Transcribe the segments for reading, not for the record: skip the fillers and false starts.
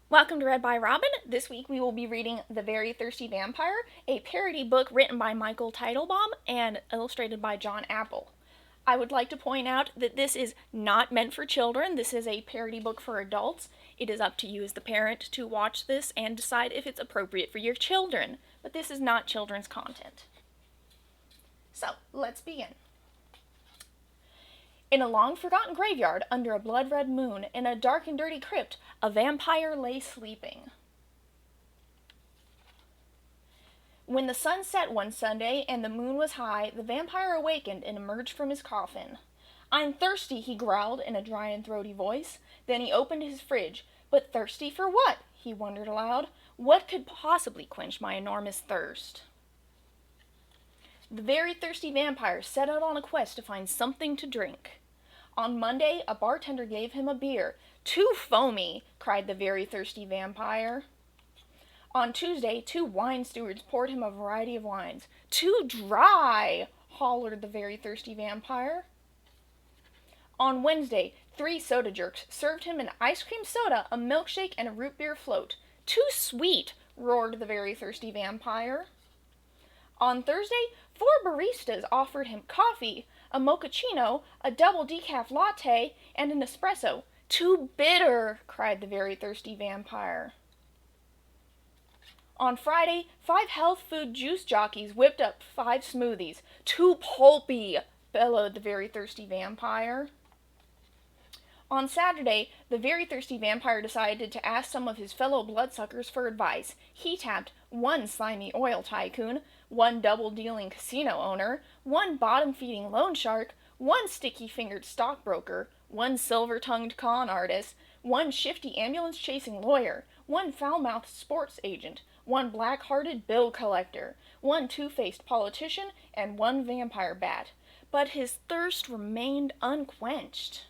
Welcome to Read by Robin. This week we will be reading The Very Thirsty Vampire, a parody book written by Michael Teitelbaum and illustrated by Jon Apple. I would like to point out that this is not meant for children. This is a parody book for adults. It is up to you as the parent to watch this and decide if it's appropriate for your children. But this is not children's content. So, let's begin. In a long-forgotten graveyard, under a blood-red moon, in a dark and dirty crypt, a vampire lay sleeping. When the sun set one Sunday and the moon was high, the vampire awakened and emerged from his coffin. "I'm thirsty," he growled in a dry and throaty voice. Then he opened his fridge. But thirsty for what? He wondered aloud. What could possibly quench my enormous thirst? The very thirsty vampire set out on a quest to find something to drink. On Monday, a bartender gave him a beer. "Too foamy," cried the very thirsty vampire. On Tuesday, 2 wine stewards poured him a variety of wines. "Too dry," hollered the very thirsty vampire. On Wednesday, 3 soda jerks served him an ice cream soda, a milkshake, and a root beer float. "Too sweet," roared the very thirsty vampire. On Thursday, 4 baristas offered him coffee, a mochaccino, a double decaf latte, and an espresso. "Too bitter," cried the very thirsty vampire. On Friday, 5 health food juice jockeys whipped up 5 smoothies. "Too pulpy," bellowed the very thirsty vampire. On Saturday, the very thirsty vampire decided to ask some of his fellow bloodsuckers for advice. He tapped 1 slimy oil tycoon, 1 double-dealing casino owner, 1 bottom-feeding loan shark, 1 sticky-fingered stockbroker, 1 silver-tongued con artist, 1 shifty ambulance-chasing lawyer, 1 foul-mouthed sports agent, 1 black-hearted bill collector, 1 two-faced politician, and 1 vampire bat. But his thirst remained unquenched.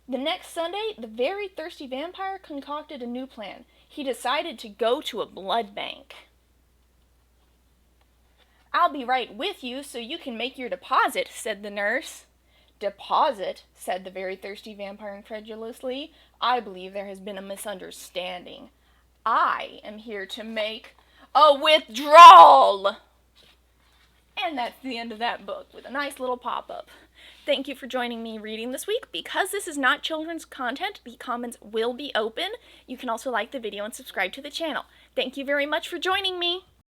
The next Sunday, the very thirsty vampire concocted a new plan. He decided to go to a blood bank. "I'll be right with you so you can make your deposit," said the nurse. "Deposit?" said the very thirsty vampire incredulously. "I believe there has been a misunderstanding. I am here to make a withdrawal." And that's the end of that book, with a nice little pop-up. Thank you for joining me reading this week. Because this is not children's content, the comments will be open. You can also like the video and subscribe to the channel. Thank you very much for joining me.